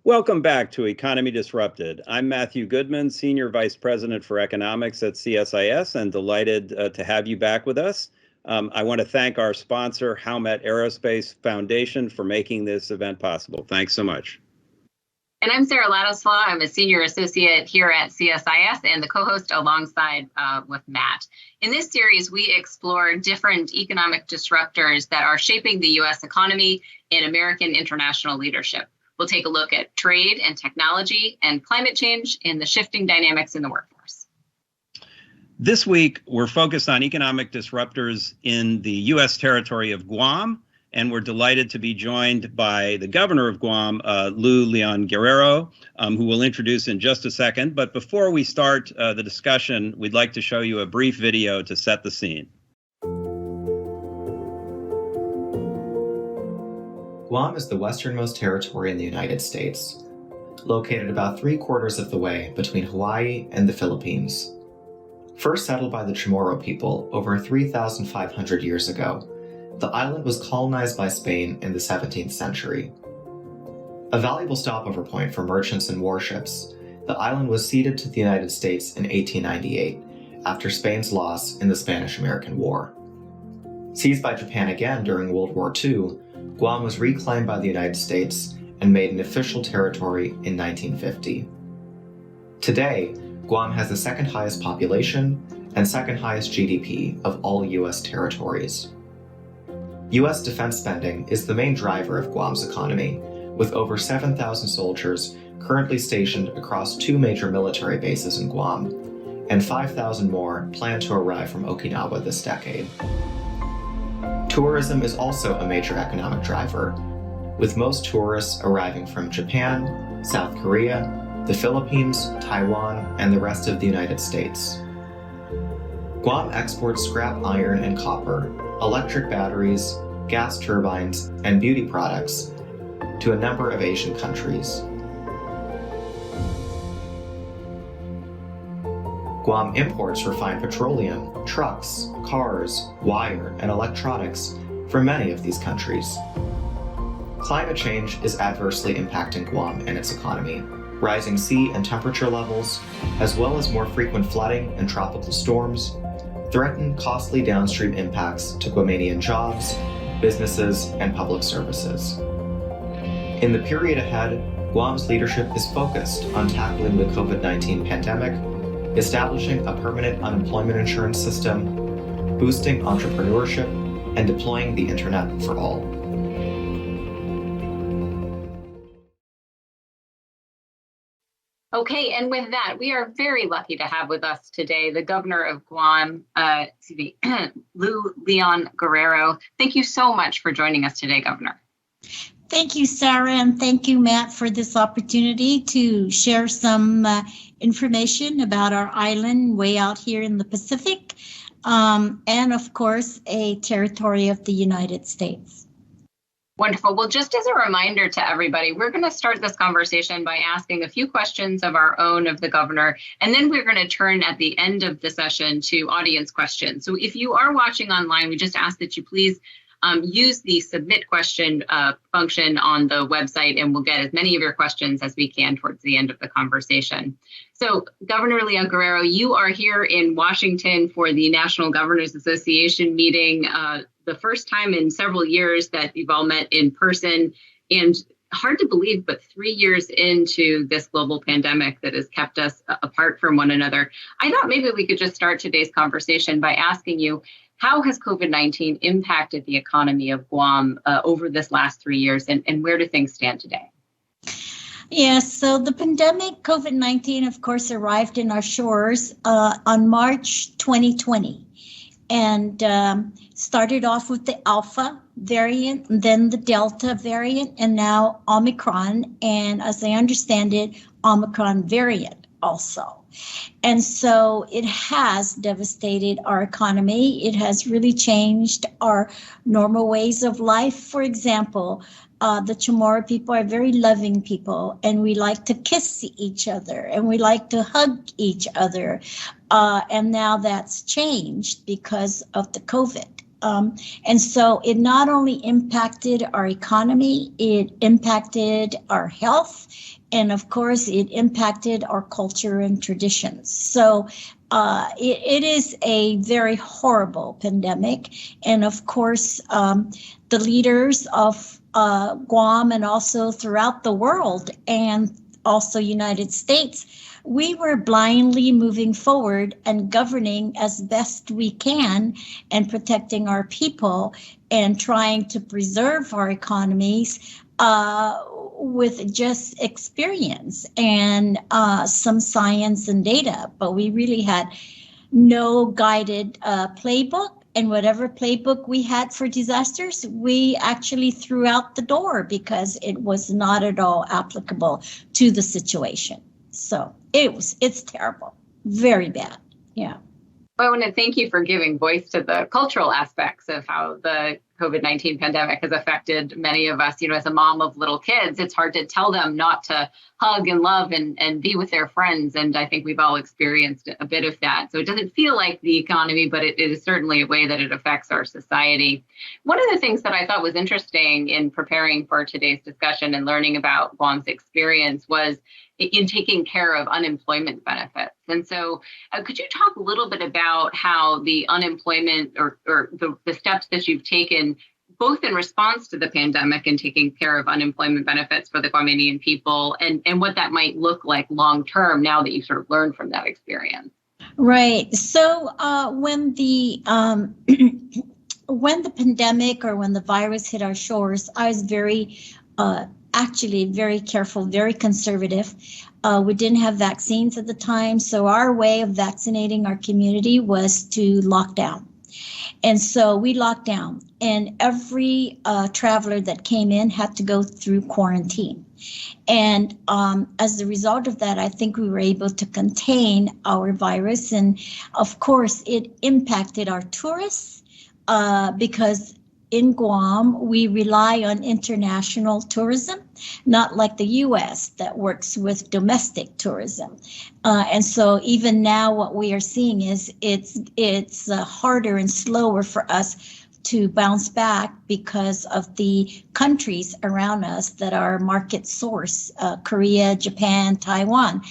Welcome back to Economy Disrupted. I'm Matthew Goodman, Senior Vice President for Economics at CSIS, and delighted to have you back with us. I want to thank our sponsor, Howmet Aerospace Foundation, for making this event possible. Thanks so much. And I'm Sarah Ladislaw. I'm a Senior Associate here at CSIS and the co-host alongside with Matt. In this series, we explore different economic disruptors that are shaping the U.S. economy and American international leadership. We'll take a look at trade and technology and climate change and the shifting dynamics in the workforce. This week, we're focused on economic disruptors in the U.S. territory of Guam, and we're delighted to be joined by the governor of Guam, Lou Leon Guerrero, who we'll introduce in just a second. But before we start the discussion, we'd like to show you a brief video to set the scene. Guam is the westernmost territory in the United States, located about 3/4 of the way between Hawaii and the Philippines. First settled by the Chamorro people over 3,500 years ago, the island was colonized by Spain in the 17th century. A valuable stopover point for merchants and warships, the island was ceded to the United States in 1898 after Spain's loss in the Spanish-American War. Seized by Japan again during World War II, Guam was reclaimed by the United States and made an official territory in 1950. Today, Guam has the second highest population and second highest GDP of all U.S. territories. U.S. defense spending is the main driver of Guam's economy, with over 7,000 soldiers currently stationed across 2 major military bases in Guam, and 5,000 more planned to arrive from Okinawa this decade. Tourism is also a major economic driver, with most tourists arriving from Japan, South Korea, the Philippines, Taiwan, and the rest of the United States. Guam exports scrap iron and copper, electric batteries, gas turbines, and beauty products to a number of Asian countries. Guam imports refined petroleum, trucks, cars, wire, and electronics from many of these countries. Climate change is adversely impacting Guam and its economy. Rising sea and temperature levels, as well as more frequent flooding and tropical storms, threaten costly downstream impacts to Guamanian jobs, businesses, and public services. In the period ahead, Guam's leadership is focused on tackling the COVID-19 pandemic, establishing a permanent unemployment insurance system, boosting entrepreneurship, and deploying the internet for all. Okay, and with that, we are very lucky to have with us today the governor of Guam, Lou Leon Guerrero. Thank you so much for joining us today, Governor. Thank you, Sarah, and thank you, Matt, for this opportunity to share some information about our island way out here in the Pacific, and of course, a territory of the United States. Wonderful. Well, just as a reminder to everybody, we're going to start this conversation by asking a few questions of our own of the governor, and then we're going to turn at the end of the session to audience questions. So if you are watching online, we just ask that you please use the submit question function on the website, and we'll get as many of your questions as we can towards the end of the conversation. So Governor Leon Guerrero, you are here in Washington for the National Governors Association meeting, the first time in several years that you've all met in person, and hard to believe, but 3 years into this global pandemic that has kept us apart from one another. I thought maybe we could just start today's conversation by asking you, how has COVID-19 impacted the economy of Guam over this last 3 years, and where do things stand today? Yes, so the pandemic, COVID-19, of course, arrived in our shores on March 2020 and started off with the Alpha variant, then the Delta variant, and now Omicron, and as I understand it, Omicron variant also. And so it has devastated our economy. It has really changed our normal ways of life. For example, the Chamorro people are very loving people, and we like to kiss each other, and we like to hug each other. And now that's changed because of the COVID. And so it not only impacted our economy, it impacted our health, and of course, it impacted our culture and traditions. So it is a very horrible pandemic. And of course, the leaders of Guam and also throughout the world and also United States, we were blindly moving forward and governing as best we can and protecting our people and trying to preserve our economies with just experience and some science and data. But we really had no guided playbook. And whatever playbook we had for disasters, we actually threw out the door because it was not at all applicable to the situation. So it's terrible, very bad. Yeah. Well, I want to thank you for giving voice to the cultural aspects of how the COVID-19 pandemic has affected many of us. You know, as a mom of little kids, it's hard to tell them not to hug and love and be with their friends. And I think we've all experienced a bit of that. So it doesn't feel like the economy, but it is certainly a way that it affects our society. One of the things that I thought was interesting in preparing for today's discussion and learning about Guam's experience was in taking care of unemployment benefits. And so could you talk a little bit about how the unemployment or the steps that you've taken, both in response to the pandemic and taking care of unemployment benefits for the Guamanian people, and what that might look like long term now that you've sort of learned from that experience? Right. So when the pandemic or when the virus hit our shores, I was actually very careful, very conservative. We didn't have vaccines at the time, so our way of vaccinating our community was to lock down. And so we locked down, and every traveler that came in had to go through quarantine. And as a result of that, I think we were able to contain our virus. And of course, it impacted our tourists because in Guam, we rely on international tourism, not like the U.S. that works with domestic tourism. And so even now what we are seeing is it's harder and slower for us to bounce back because of the countries around us that are market source, Korea, Japan, Taiwan.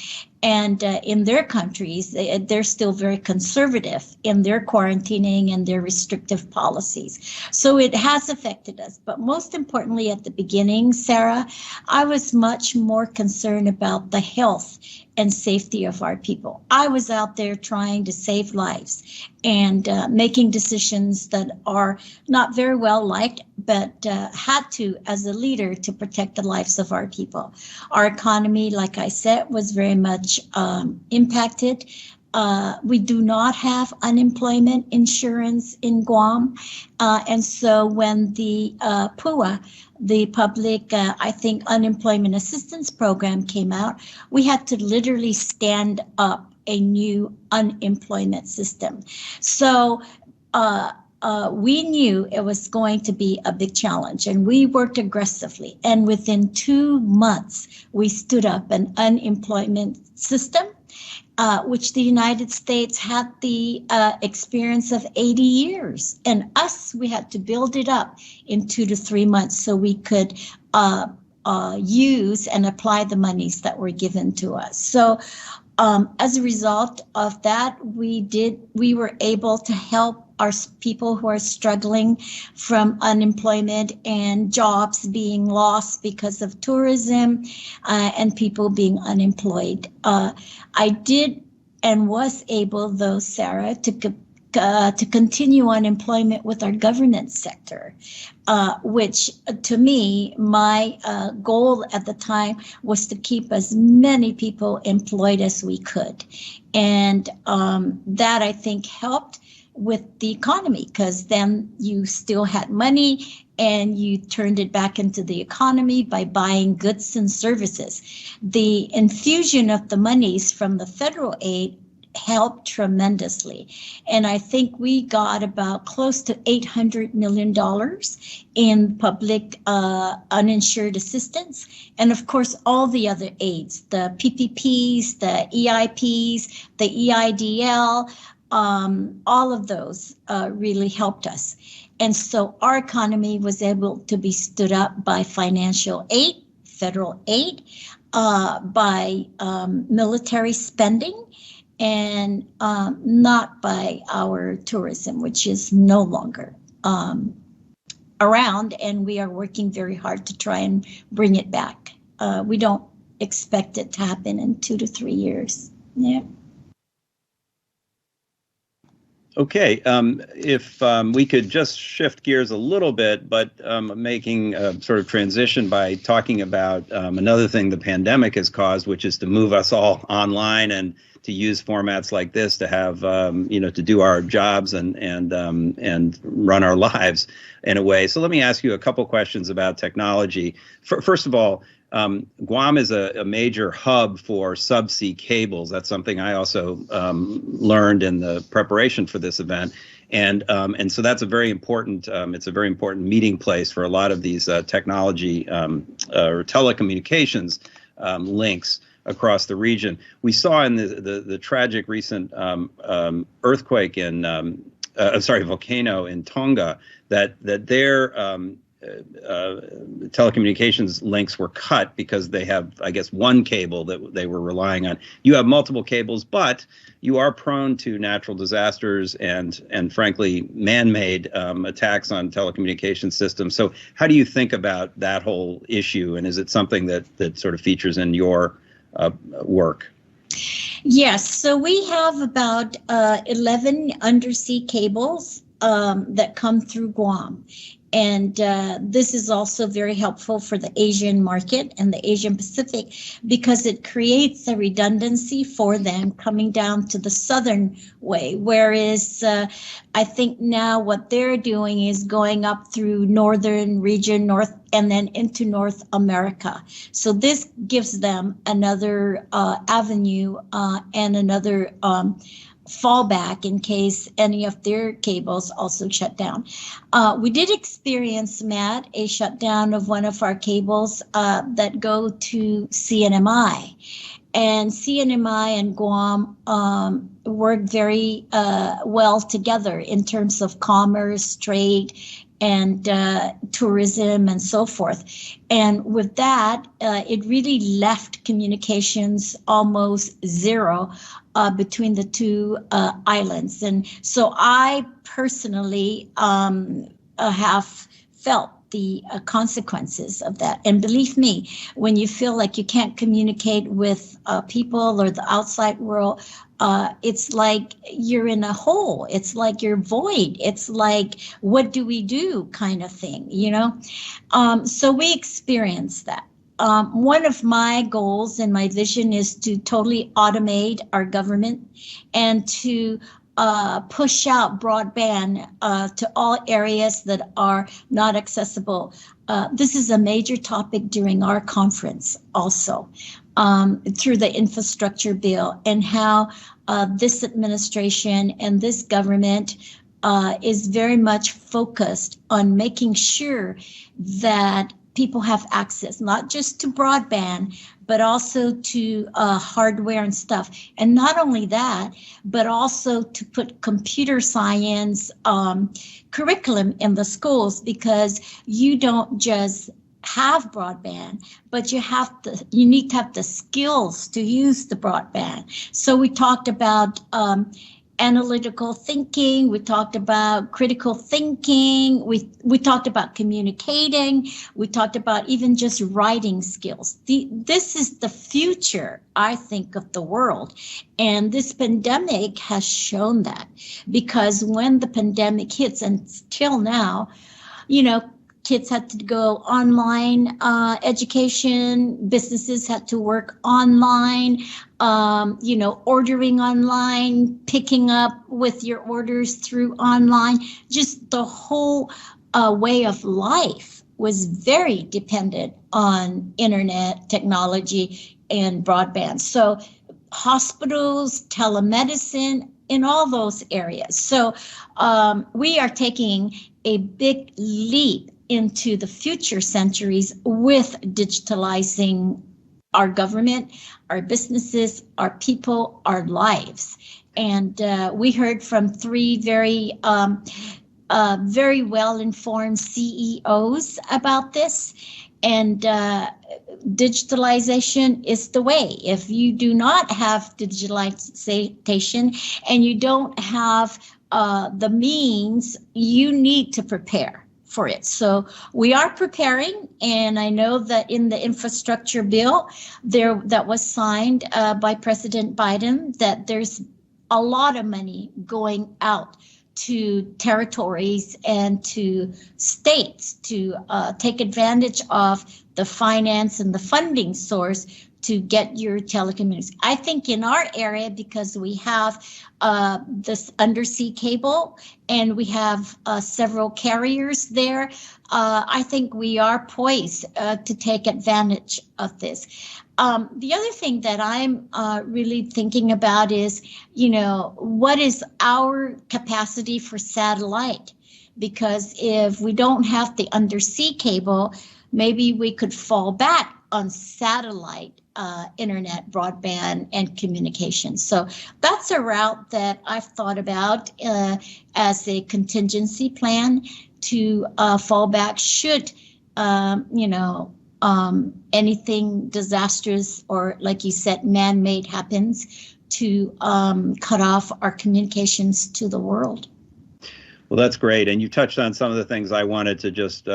And in their countries, they're still very conservative in their quarantining and their restrictive policies. So it has affected us. But most importantly, at the beginning, Sarah, I was much more concerned about the health and safety of our people. I was out there trying to save lives and making decisions that are not very well liked, but had to, as a leader, to protect the lives of our people. Our economy, like I said, was very much impacted. We do not have unemployment insurance in Guam. And so when the PUA, the public, unemployment assistance program came out, we had to literally stand up a new unemployment system. So we knew it was going to be a big challenge, and we worked aggressively. And within 2 months, we stood up an unemployment system, which the United States had the experience of 80 years. And we had to build it up in 2 to 3 months so we could use and apply the monies that were given to us. So as a result of that, we were able to help our people who are struggling from unemployment and jobs being lost because of tourism and people being unemployed. I did and was able, though, Sarah, to continue unemployment with our governance sector, which to me, my goal at the time was to keep as many people employed as we could. And that, I think, helped with the economy, because then you still had money and you turned it back into the economy by buying goods and services. The infusion of the monies from the federal aid helped tremendously. And I think we got about close to $800 million in public uninsured assistance. And of course, all the other aids, the PPPs, the EIPs, the EIDL, all of those really helped us. And so our economy was able to be stood up by financial aid, federal aid, by military spending, and not by our tourism, which is no longer around, and we are working very hard to try and bring it back. We don't expect it to happen in 2 to 3 years. Yeah. Okay, if we could just shift gears a little bit, but making a sort of transition by talking about another thing the pandemic has caused, which is to move us all online and to use formats like this to have, to do our jobs and run our lives in a way. So let me ask you a couple questions about technology. First of all, Guam is a major hub for subsea cables. That's something I also learned in the preparation for this event, and so that's a very important. It's a very important meeting place for a lot of these technology or telecommunications links across the region. We saw in the tragic recent earthquake in volcano in Tonga that their telecommunications links were cut because they have, I guess, one cable that they were relying on. You have multiple cables, but you are prone to natural disasters and frankly, man-made attacks on telecommunication systems. So how do you think about that whole issue? And is it something that sort of features in your work? Yes, so we have about 11 undersea cables that come through Guam. And this is also very helpful for the Asian market and the Asian Pacific because it creates a redundancy for them coming down to the southern way. Whereas I think now what they're doing is going up through northern region, north, and then into North America. So this gives them another avenue and another fallback in case any of their cables also shut down. We did experience, Matt, a shutdown of one of our cables that go to CNMI. And CNMI and Guam work very well together in terms of commerce, trade, and tourism and so forth. And with that, it really left communications almost zero between the two islands. And so I personally have felt the consequences of that. And believe me, when you feel like you can't communicate with people or the outside world, it's like you're in a hole. It's like you're void. It's like, what do we do kind of thing, you know? So we experienced that. One of my goals and my vision is to totally automate our government and to push out broadband to all areas that are not accessible. This is a major topic during our conference also, through the infrastructure bill, and how this administration and this government is very much focused on making sure that people have access, not just to broadband, but also to hardware and stuff. And not only that, but also to put computer science curriculum in the schools, because you don't just have broadband, but you need to have the skills to use the broadband. So we talked about analytical thinking, we talked about critical thinking, we talked about communicating, we talked about even just writing skills. This is the future, I think, of the world. And this pandemic has shown that, because when the pandemic hits, and till now, you know, kids had to go online education, businesses had to work online, ordering online, picking up with your orders through online. Just the whole way of life was very dependent on internet technology and broadband. So hospitals, telemedicine, in all those areas. So we are taking a big leap into the future centuries with digitalizing our government, our businesses, our people, our lives. And we heard from three very well-informed CEOs about this. And digitalization is the way. If you do not have digitalization and you don't have the means, you need to prepare for it. So we are preparing, and I know that in the infrastructure bill that was signed by President Biden, that there's a lot of money going out to territories and to states to take advantage of the finance and the funding source to get your telecommunications. I think in our area, because we have this undersea cable and we have several carriers there, I think we are poised to take advantage of this. The other thing that I'm really thinking about is, what is our capacity for satellite? Because if we don't have the undersea cable, maybe we could fall back on satellite internet, broadband, and communication. So that's a route that I've thought about as a contingency plan to fall back should, anything disastrous or, like you said, man-made happens, to cut off our communications to the world. Well, that's great. And you touched on some of the things I wanted to just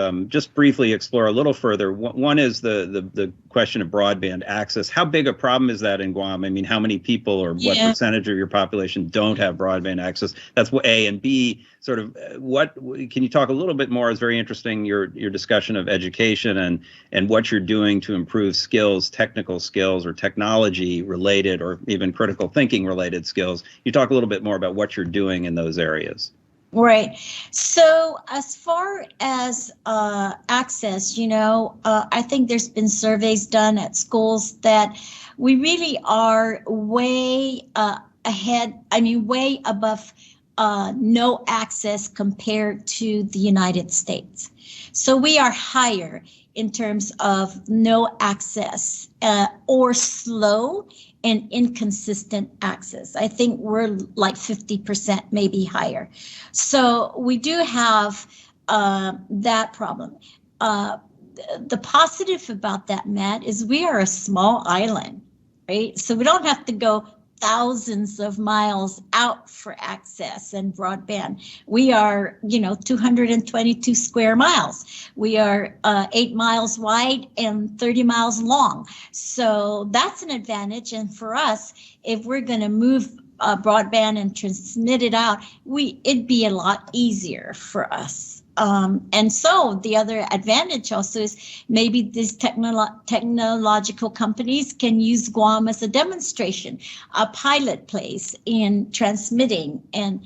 briefly explore a little further. One is the question of broadband access. How big a problem is that in Guam? I mean, how many people or what percentage of your population don't have broadband access? That's what A. And B, sort of what can you talk a little bit more? It's very interesting, your discussion of education and what you're doing to improve skills, technical skills or technology related or even critical thinking related skills. You talk a little bit more about what you're doing in those areas. Right. So as far as access, I think there's been surveys done at schools that we really are way ahead. I mean, way above no access compared to the United States. So we are higher in terms of no access or slow and inconsistent access. I think we're like 50%, maybe higher. So we do have that problem. The positive about that, Matt, is we are a small island, right? So we don't have to go thousands of miles out for access and broadband. We are, 222 square miles. We are 8 miles wide and 30 miles long. So that's an advantage. And for us, if we're going to move broadband and transmit it out, it'd be a lot easier for us. And so the other advantage also is maybe these technological companies can use Guam as a demonstration, a pilot place in transmitting and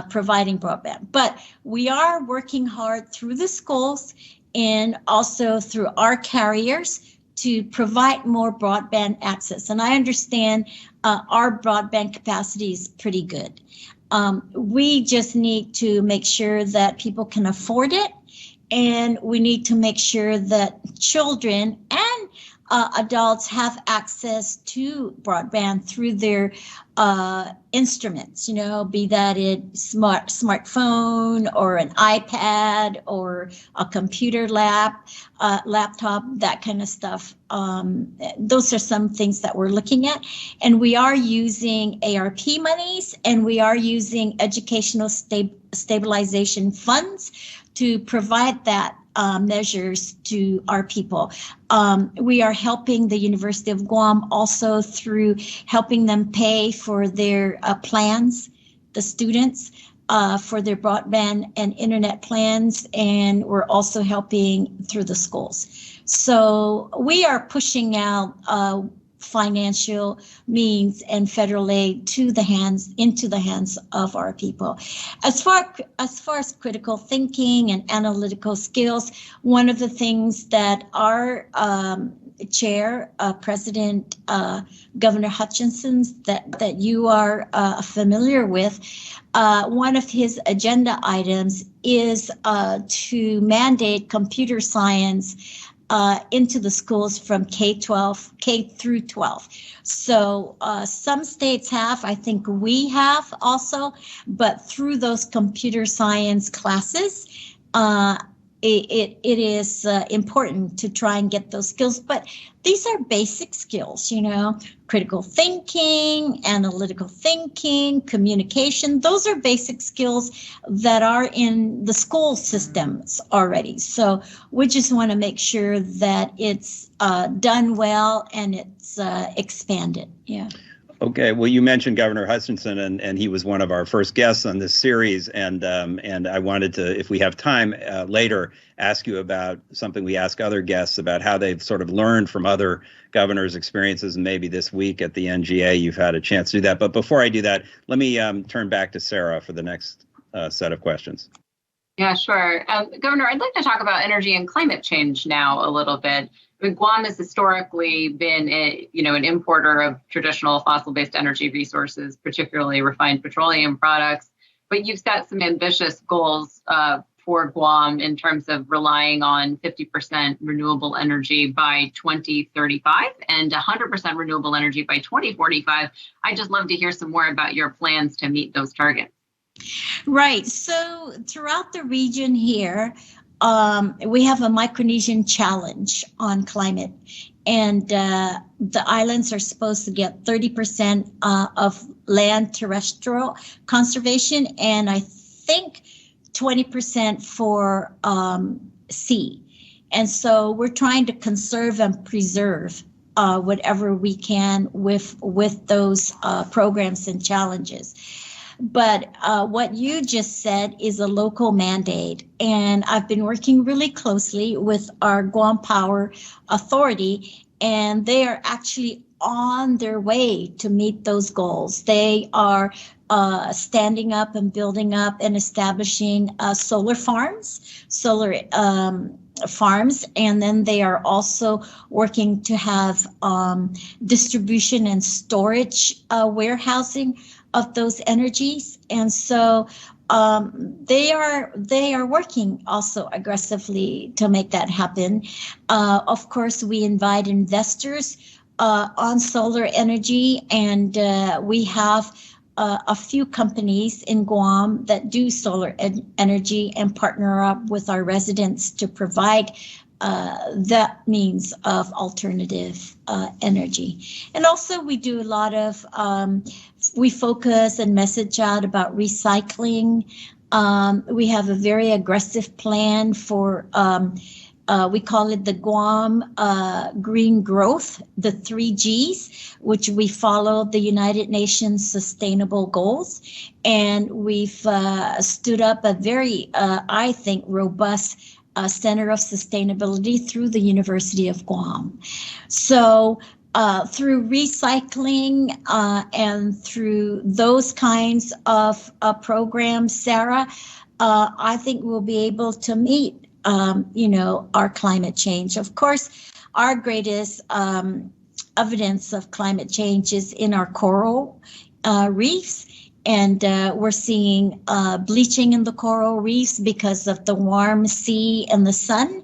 providing broadband. But we are working hard through the schools and also through our carriers to provide more broadband access. And I understand our broadband capacity is pretty good. We just need to make sure that people can afford it, and we need to make sure that children and adults have access to broadband through their instruments, be that a smartphone or an iPad or a computer laptop, that kind of stuff. Those are some things that we're looking at. And we are using ARP monies, and we are using educational stabilization funds to provide that measures to our people. We are helping the University of Guam also through helping them pay for their plans, the students, for their broadband and internet plans, and we're also helping through the schools. So we are pushing out financial means and federal aid into the hands of our people. As far as critical thinking and analytical skills, one of the things that our chair, President Governor Hutchinson, that you are familiar with, one of his agenda items is to mandate computer science into the schools from K through 12. So some states have, I think we have also, but through those computer science classes, it is important to try and get those skills. But these are basic skills, critical thinking, analytical thinking, communication. Those are basic skills that are in the school systems already. So we just want to make sure that it's done well and it's expanded. Yeah. Okay, well, you mentioned Governor Hutchinson, and he was one of our first guests on this series, and I wanted to, if we have time later, ask you about something we ask other guests about, how they've sort of learned from other governors' experiences, and maybe this week at the NGA you've had a chance to do that. But before I do that, let me turn back to Sarah for the next set of questions. Yeah, sure. Governor, I'd like to talk about energy and climate change now a little bit. Guam has historically been an importer of traditional fossil-based energy resources, particularly refined petroleum products. But you've set some ambitious goals for Guam in terms of relying on 50% renewable energy by 2035 and 100% renewable energy by 2045. I'd just love to hear some more about your plans to meet those targets. Right. So throughout the region here, we have a Micronesian challenge on climate, and the islands are supposed to get 30% of land terrestrial conservation, and I think 20% for sea. And so we're trying to conserve and preserve whatever we can with those programs and challenges. But what you just said is a local mandate, and I've been working really closely with our Guam Power Authority, and they are actually on their way to meet those goals. They are standing up and building up and establishing solar farms, and then they are also working to have distribution and storage warehousing of those energies. And so they are working also aggressively to make that happen. Of course, we invite investors on solar energy, and we have a few companies in Guam that do solar energy and partner up with our residents to provide that means of alternative energy. And also we do a lot of, we focus and message out about recycling. We have a very aggressive plan for, we call it the Guam Green Growth, the 3 Gs, which we follow the United Nations Sustainable Goals. And we've stood up a very, I think, robust Center of Sustainability through the University of Guam. So through recycling and through those kinds of programs, Sarah, I think we'll be able to meet our climate change. Of course, our greatest evidence of climate change is in our coral reefs. And we're seeing bleaching in the coral reefs because of the warm sea and the sun.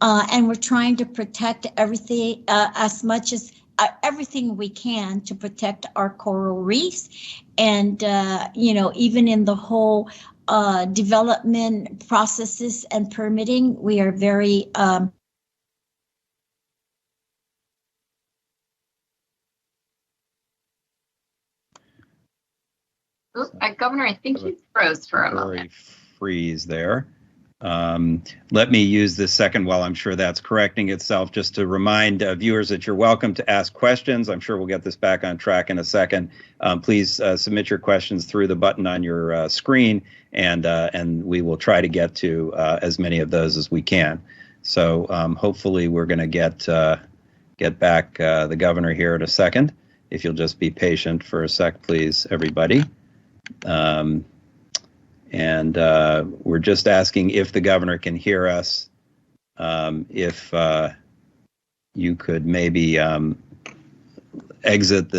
And we're trying to protect everything as much as everything we can to protect our coral reefs. And, even in the whole development processes and permitting, we are very Governor, I think you froze for a moment. Freeze there. Let me use this second while I'm sure that's correcting itself, just to remind viewers that you're welcome to ask questions. I'm sure we'll get this back on track in a second. Please submit your questions through the button on your screen, and we will try to get to as many of those as we can. So hopefully we're going to get back the governor here in a second. If you'll just be patient for a sec, please, everybody. And we're just asking if the governor can hear us. If you could maybe exit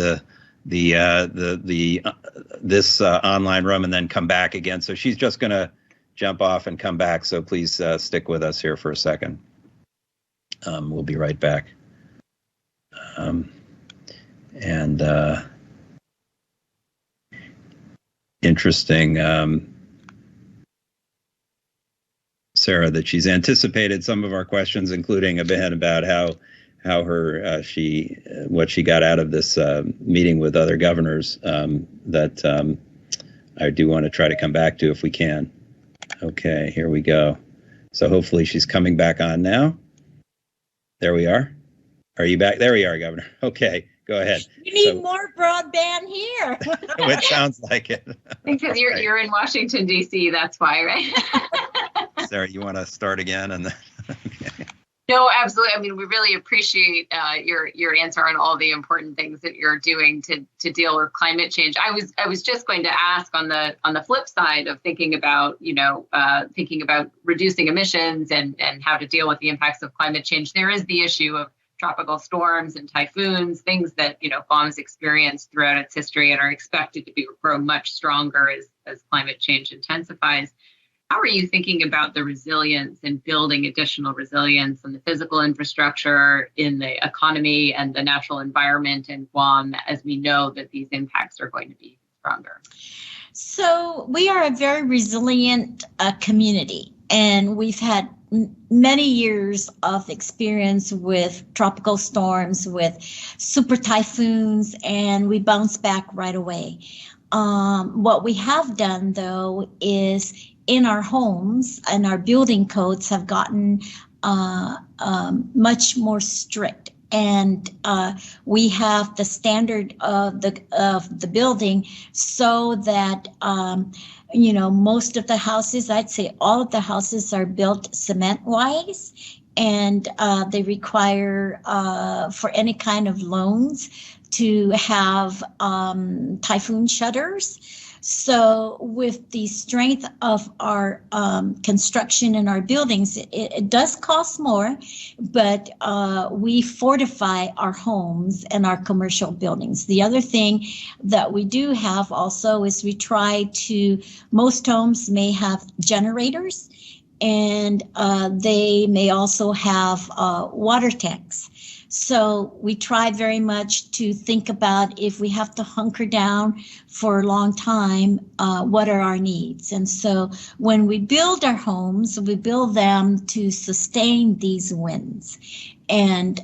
this online room and then come back again. So she's just going to jump off and come back. So please stick with us here for a second. We'll be right back. Interesting, Sarah, that she's anticipated some of our questions, including a bit about how her what she got out of this meeting with other governors that I do want to try to come back to if we can. Okay, here we go. So hopefully she's coming back on now. There we are. Are you back? There we are, Governor. Okay, go ahead. You need more broadband here. It sounds like it. Because you're in Washington, D.C., that's why, right? Sarah, you want to start again? And then, okay. No, absolutely. I mean, we really appreciate your answer on all the important things that you're doing to deal with climate change. I was just going to ask on the flip side of thinking about reducing emissions and how to deal with the impacts of climate change. There is the issue of tropical storms and typhoons, things that Guam has experienced throughout its history and are expected to grow much stronger as climate change intensifies. How are you thinking about the resilience and building additional resilience in the physical infrastructure, in the economy and the natural environment in Guam, as we know that these impacts are going to be stronger? So we are a very resilient community, and we've had many years of experience with tropical storms, with super typhoons, and we bounce back right away. What we have done, though, is in our homes and our building codes have gotten much more strict. And we have the standard of the building so that most of the houses, I'd say all of the houses, are built cement-wise, and they require for any kind of loans to have typhoon shutters. So with the strength of our construction in our buildings, it does cost more, but we fortify our homes and our commercial buildings. The other thing that we do have also is most homes may have generators, and they may also have water tanks. So we try very much to think about, if we have to hunker down for a long time, what are our needs? And so when we build our homes, we build them to sustain these winds. And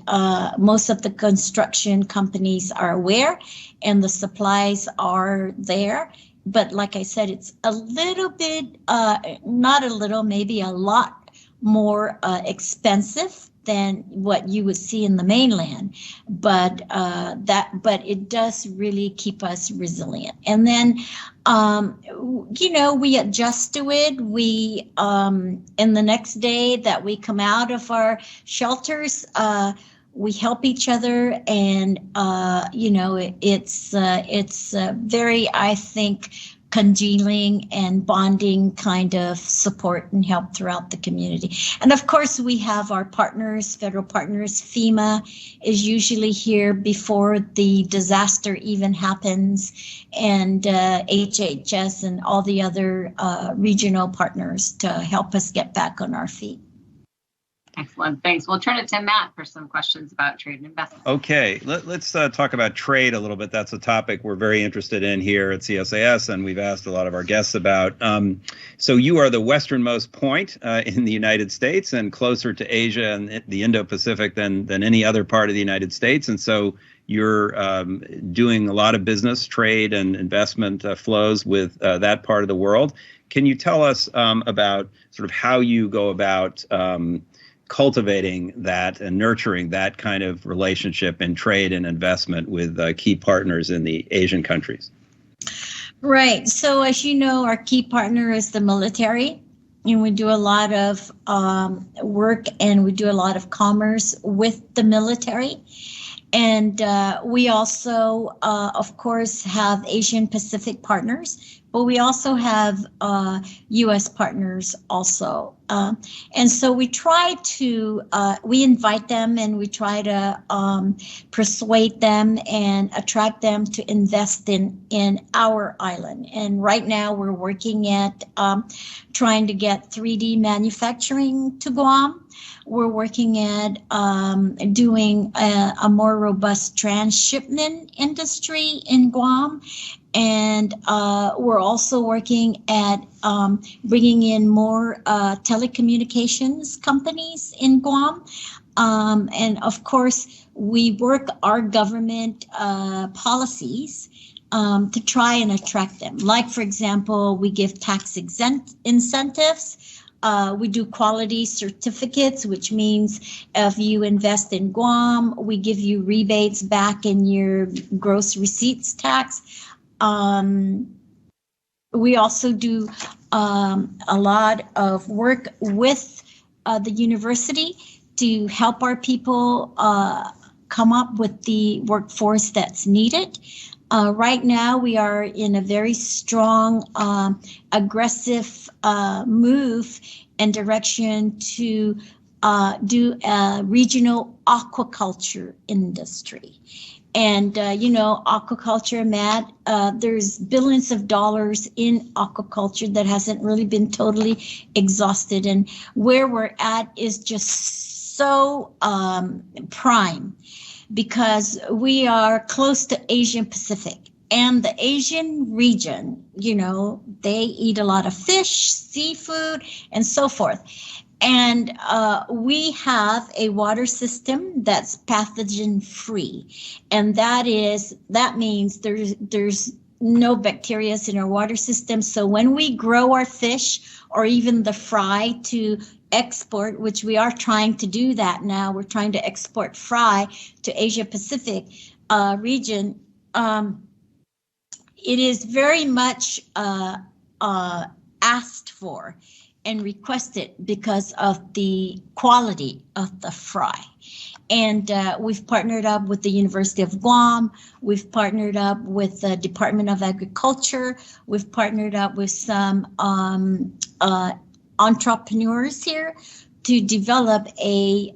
most of the construction companies are aware, and the supplies are there. But like I said, it's a little bit, not a little, maybe a lot more expensive than what you would see in the mainland, but it does really keep us resilient. And then, we adjust to it. We, in the next day that we come out of our shelters, we help each other, and it's very, I think, congealing and bonding kind of support and help throughout the community. And of course, we have our partners, federal partners. FEMA is usually here before the disaster even happens, and HHS and all the other regional partners to help us get back on our feet. Excellent. Thanks. We'll turn it to Matt for some questions about trade and investment. Okay, let's talk about trade a little bit. That's a topic we're very interested in here at CSIS, and we've asked a lot of our guests about. So you are the westernmost point in the United States and closer to Asia and the Indo-Pacific than any other part of the United States. And so you're doing a lot of business, trade, and investment flows with that part of the world. Can you tell us about sort of how you go about cultivating that and nurturing that kind of relationship in trade and investment with key partners in the Asian countries? Right. So as you know, our key partner is the military, and we do a lot of work, and we do a lot of commerce with the military. And we also, of course, have Asian Pacific partners, but we also have U.S. partners also. And so we try to, we invite them and we try to persuade them and attract them to invest in our island. And right now we're working at trying to get 3D manufacturing to Guam. We're working at doing a more robust transshipment industry in Guam. And we're also working at bringing in more telecommunications companies in Guam. And of course, we work our government policies to try and attract them. Like, for example, we give tax exempt incentives. We do quality certificates, which means if you invest in Guam, we give you rebates back in your gross receipts tax. We also do a lot of work with the university to help our people come up with the workforce that's needed. Right now, we are in a very strong, aggressive move and direction to do a regional aquaculture industry. And, you know, aquaculture, Matt, there's billions of dollars in aquaculture that hasn't really been totally exhausted. And where we're at is just so prime, because we are close to Asian Pacific. And the Asian region, you know, they eat a lot of fish, seafood, and so forth. And we have a water system that's pathogen free. And that means there's no bacteria in our water system. So when we grow our fish or even the fry to export, which we are trying to do that now, we're trying to export fry to Asia Pacific region. It is very much asked for and requested because of the quality of the fry. And we've partnered up with the University of Guam. We've partnered up with the Department of Agriculture. We've partnered up with some entrepreneurs here to develop a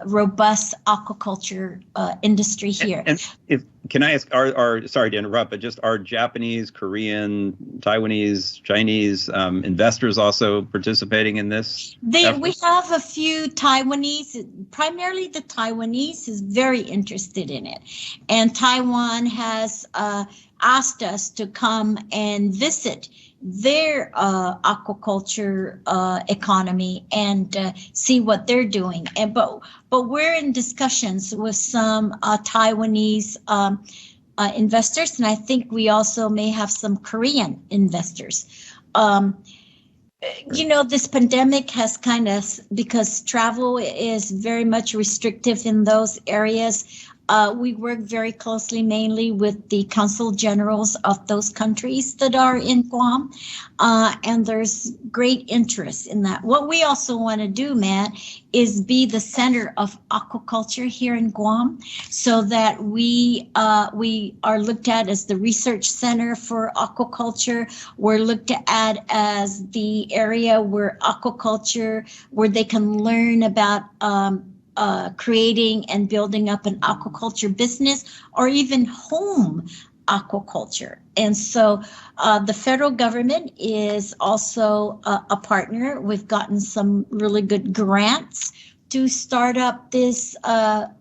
robust aquaculture industry here. And can I ask, sorry to interrupt, but just are Japanese, Korean, Taiwanese, Chinese investors also participating in this? We have a few Taiwanese, primarily the Taiwanese is very interested in it. And Taiwan has asked us to come and visit their aquaculture economy and see what they're doing. And but we're in discussions with some Taiwanese investors, and I think we also may have some Korean investors. You know, this pandemic has kind of, because travel is very much restrictive in those areas. We work very closely mainly with the consul generals of those countries that are in Guam, and there's great interest in that. What we also want to do, Matt, is be the center of aquaculture here in Guam, so that we are looked at as the research center for aquaculture. We're looked at as the area where aquaculture, where they can learn about creating and building up an aquaculture business, or even home aquaculture. And so the federal government is also a partner. We've gotten some really good grants to start up this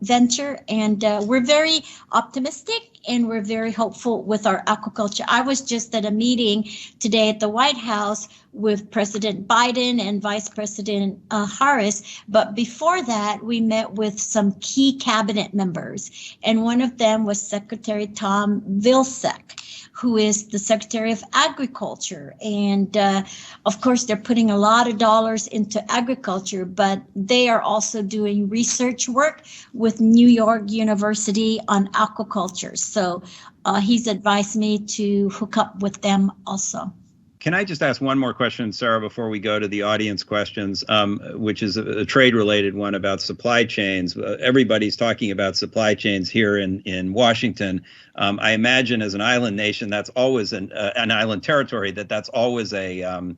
venture, and we're very optimistic and we're very hopeful with our aquaculture. I was just at a meeting today at the White House with President Biden and Vice President Harris, but before that, we met with some key cabinet members, and one of them was Secretary Tom Vilsack, who is the Secretary of Agriculture. And of course, they're putting a lot of dollars into agriculture, but they are also doing research work with New York University on aquaculture. So he's advised me to hook up with them also. Can I just ask one more question, Sarah, before we go to the audience questions, which is a trade-related one about supply chains? Everybody's talking about supply chains here in Washington. I imagine as an island nation, that's always an island territory, that's always an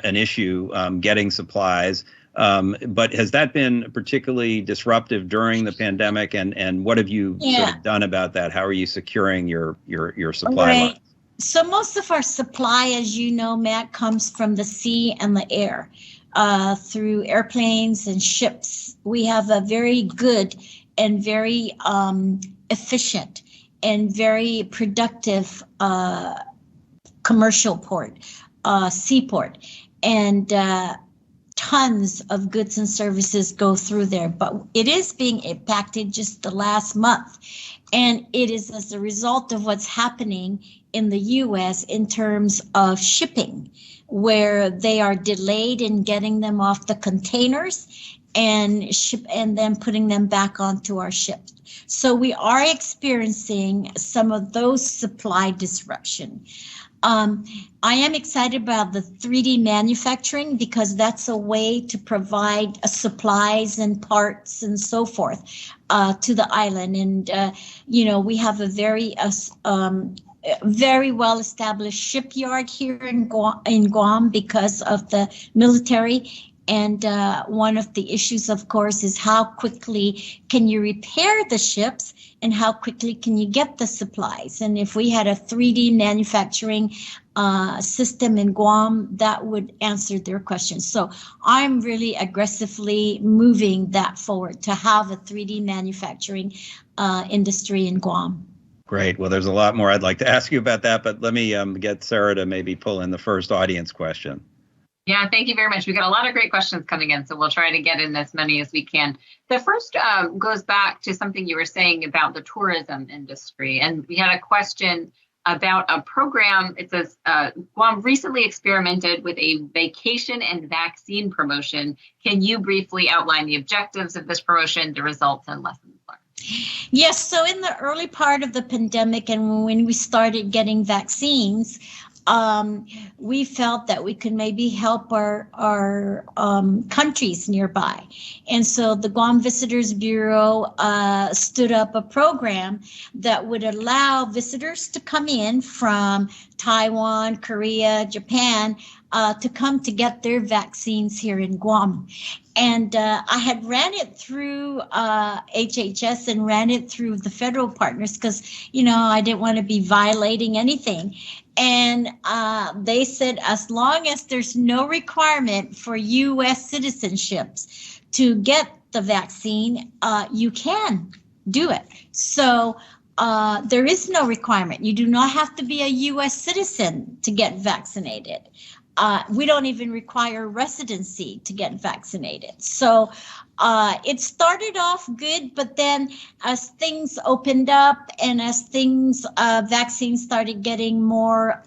issue, getting supplies. But has that been particularly disruptive during the pandemic? And what have you sort of done about that? How are you securing your supply lines? So most of our supply, as you know, Matt, comes from the sea and the air, through airplanes and ships. We have a very good and very efficient and very productive commercial port, seaport, and tons of goods and services go through there. But it is being impacted just the last month. And it is as a result of what's happening in the U.S. in terms of shipping, where they are delayed in getting them off the containers and then putting them back onto our ships. So we are experiencing some of those supply disruption. I am excited about the 3D manufacturing because that's a way to provide supplies and parts and so forth to the island. And, we have a very well-established shipyard here in Guam because of the military. And one of the issues, of course, is how quickly can you repair the ships and how quickly can you get the supplies? And if we had a 3D manufacturing system in Guam, that would answer their questions. So I'm really aggressively moving that forward to have a 3D manufacturing industry in Guam. Great. Well, there's a lot more I'd like to ask you about that, but let me get Sarah to maybe pull in the first audience question. Yeah, thank you very much. We got a lot of great questions coming in, so we'll try to get in as many as we can. The first goes back to something you were saying about the tourism industry. And we had a question about a program. It says, Guam recently experimented with a vacation and vaccine promotion. Can you briefly outline the objectives of this promotion, the results, and lessons learned? Yes, so in the early part of the pandemic and when we started getting vaccines, we felt that we could maybe help our countries nearby. And so the Guam Visitors Bureau stood up a program that would allow visitors to come in from Taiwan, Korea, Japan, to come to get their vaccines here in Guam. And I had ran it through HHS and ran it through the federal partners because, I didn't want to be violating anything. And they said, as long as there's no requirement for U.S. citizenships to get the vaccine, you can do it. So there is no requirement. You do not have to be a U.S. citizen to get vaccinated. We don't even require residency to get vaccinated. So it started off good, but then as things opened up and as vaccines started getting more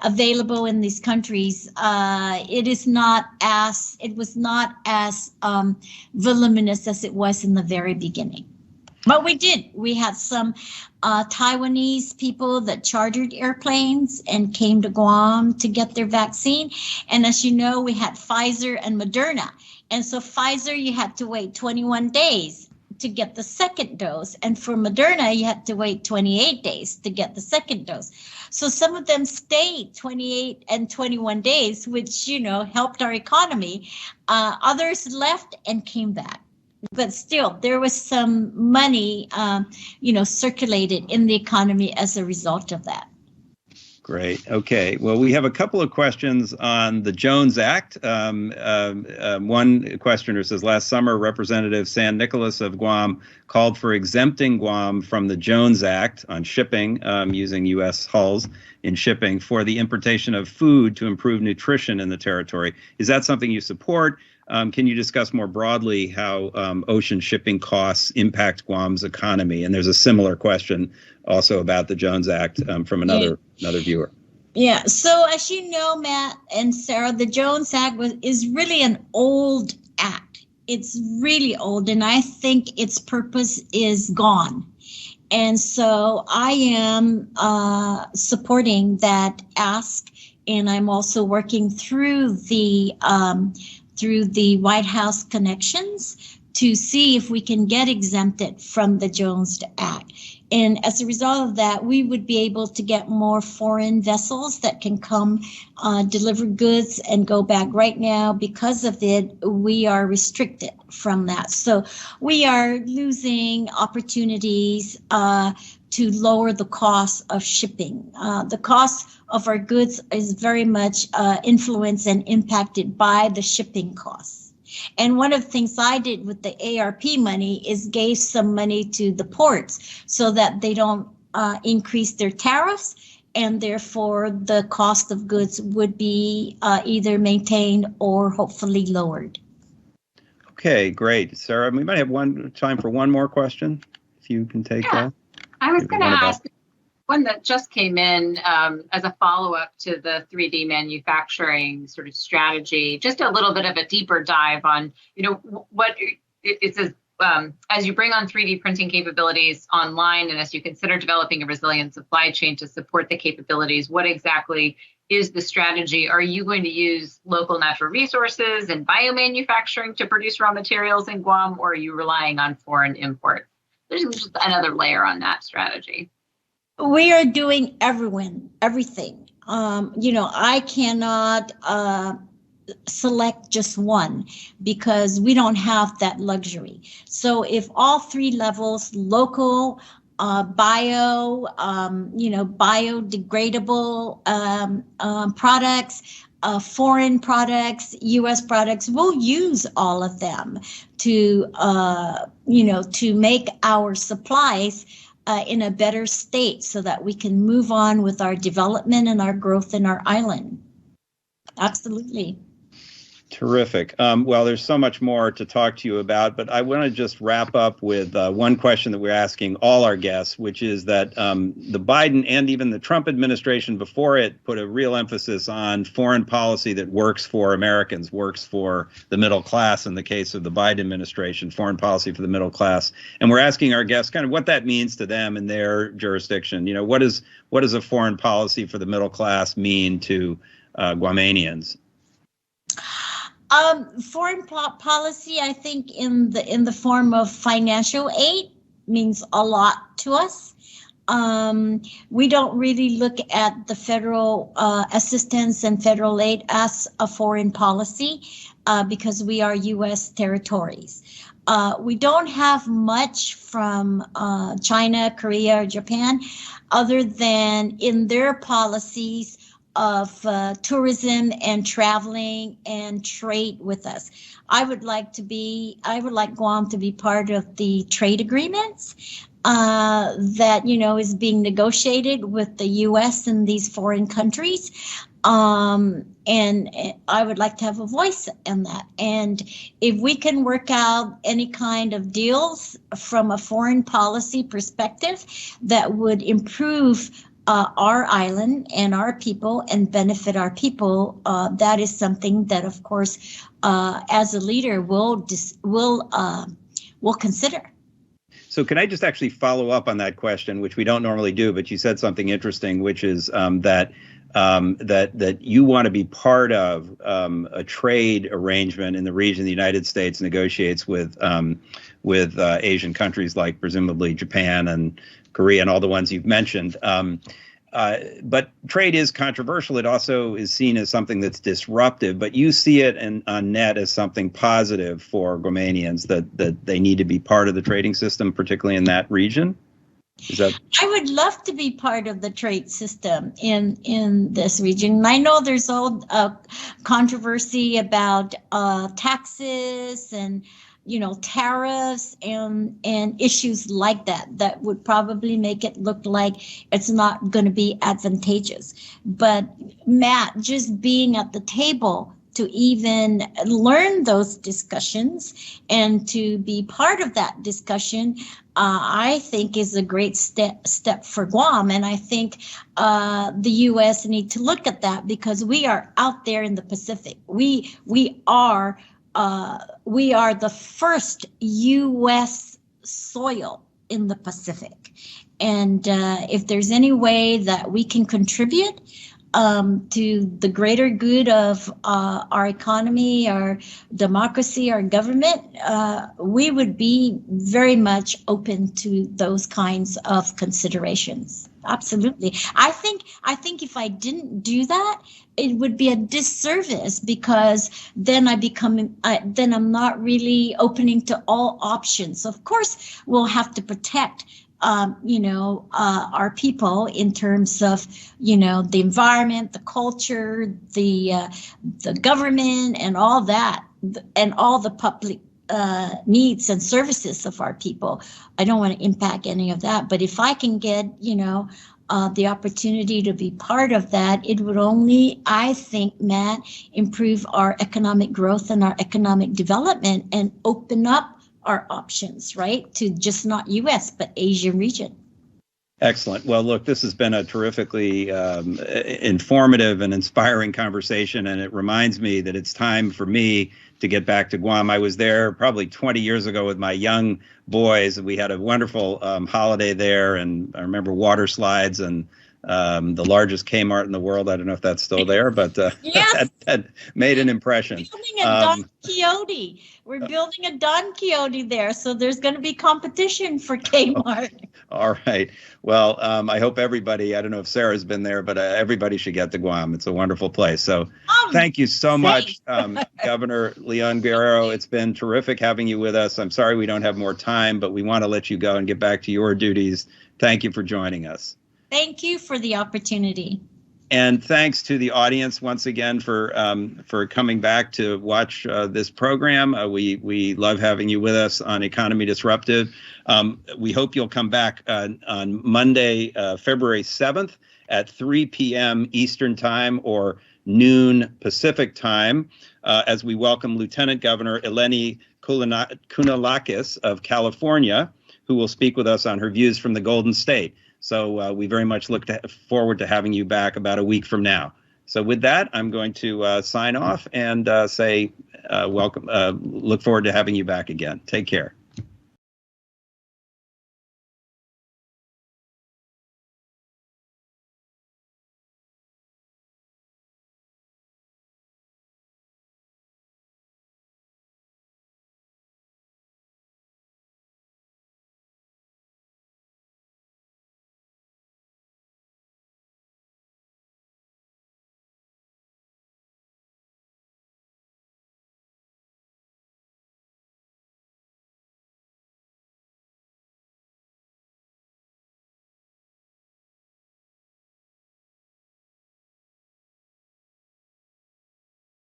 available in these countries, it was not as voluminous as it was in the very beginning. But we had some Taiwanese people that chartered airplanes and came to Guam to get their vaccine. And as you know, we had Pfizer and Moderna. And so Pfizer, you had to wait 21 days to get the second dose. And for Moderna, you had to wait 28 days to get the second dose. So some of them stayed 28 and 21 days, which, helped our economy. Others left and came back. But still, there was some money, circulated in the economy as a result of that. Great. Okay. Well, we have a couple of questions on the Jones Act. One questioner says, last summer, Representative San Nicolas of Guam called for exempting Guam from the Jones Act on shipping, using U.S. hulls in shipping for the importation of food to improve nutrition in the territory. Is that something you support? Can you discuss more broadly how ocean shipping costs impact Guam's economy? And there's a similar question also about the Jones Act from another viewer. Yeah. So as you know, Matt and Sarah, the Jones Act is really an old act. It's really old, and I think its purpose is gone. And so I am supporting that ask and I'm also working through the White House connections to see if we can get exempted from the Jones Act. And as a result of that, we would be able to get more foreign vessels that can come deliver goods and go back. Right now, because of it, we are restricted from that. So we are losing opportunities to lower the cost of shipping. The cost of our goods is very much influenced and impacted by the shipping costs. And one of the things I did with the ARP money is gave some money to the ports so that they don't increase their tariffs, and therefore the cost of goods would be either maintained or hopefully lowered. Okay, great. Sarah, we might have time for one more question, if you can take that. I was going to ask one that just came in as a follow-up to the 3D manufacturing sort of strategy, just a little bit of a deeper dive on, what it says, as you bring on 3D printing capabilities online and as you consider developing a resilient supply chain to support the capabilities, what exactly is the strategy? Are you going to use local natural resources and biomanufacturing to produce raw materials in Guam, or are you relying on foreign imports? There's just another layer on that strategy. We are doing everything. I cannot select just one because we don't have that luxury. So if all three levels, local, biodegradable products, foreign products, U.S. products, we'll use all of them to make our supplies in a better state so that we can move on with our development and our growth in our island. Absolutely. Terrific. Well, there's so much more to talk to you about, but I want to just wrap up with one question that we're asking all our guests, which is that the Biden and even the Trump administration before it put a real emphasis on foreign policy that works for Americans, works for the middle class. In the case of the Biden administration, foreign policy for the middle class. And we're asking our guests kind of what that means to them in their jurisdiction. What does a foreign policy for the middle class mean to Guamanians? Foreign policy, I think, in the form of financial aid means a lot to us. We don't really look at the federal assistance and federal aid as a foreign policy because we are U.S. territories. We don't have much from China, Korea, or Japan, other than in their policies of tourism and traveling and trade with us. I would like Guam to be part of the trade agreements that is being negotiated with the U.S. and these foreign countries. And I would like to have a voice in that. And if we can work out any kind of deals from a foreign policy perspective that would improve our island and our people and benefit our people, that is something that, of course, as a leader, we'll consider. So can I just actually follow up on that question, which we don't normally do, but you said something interesting, which is that you want to be part of a trade arrangement in the region the United States negotiates with Asian countries like presumably Japan and Korea and all the ones you've mentioned. But trade is controversial. It also is seen as something that's disruptive, but you see it on net as something positive for Guamanians, that they need to be part of the trading system, particularly in that region. I would love to be part of the trade system in this region. I know there's all controversy about taxes and tariffs and issues like that would probably make it look like it's not going to be advantageous. But Matt, just being at the table to even learn those discussions and to be part of that discussion, I think is a great step for Guam. And I think the U.S. need to look at that because we are out there in the Pacific. We are the first U.S. soil in the Pacific. And if there's any way that we can contribute to the greater good of our economy, our democracy, our government, we would be very much open to those kinds of considerations. Absolutely. I think if I didn't do that, it would be a disservice, because then then I'm not really opening to all options. Of course, we'll have to protect our people in terms of, the environment, the culture, the government, and all that, and all the public needs and services of our people. I don't want to impact any of that. But if I can get, the opportunity to be part of that, it would only, I think, Matt, improve our economic growth and our economic development and open up our options, right, to just not U.S., but Asian region. Excellent. Well, look, this has been a terrifically informative and inspiring conversation, and it reminds me that it's time for me to get back to Guam. I was there probably 20 years ago with my young boys. We had a wonderful holiday there, and I remember water slides and the largest Kmart in the world. I don't know if that's still there, but yes. that made an impression. Building a Don Quixote. We're building a Don Quixote there, so there's going to be competition for Kmart. All right. Well, I hope everybody, I don't know if Sarah's been there, but everybody should get to Guam. It's a wonderful place. So thank you so much, Governor Leon Guerrero. It's been terrific having you with us. I'm sorry we don't have more time, but we want to let you go and get back to your duties. Thank you for joining us. Thank you for the opportunity. And thanks to the audience once again for coming back to watch this program. We love having you with us on Economy Disruptive. We hope you'll come back on Monday, February 7th at 3 p.m. Eastern Time or noon Pacific Time as we welcome Lieutenant Governor Eleni Kounalakis of California, who will speak with us on her views from the Golden State. So we very much look forward to having you back about a week from now. So with that, I'm going to sign off and say welcome. Look forward to having you back again. Take care.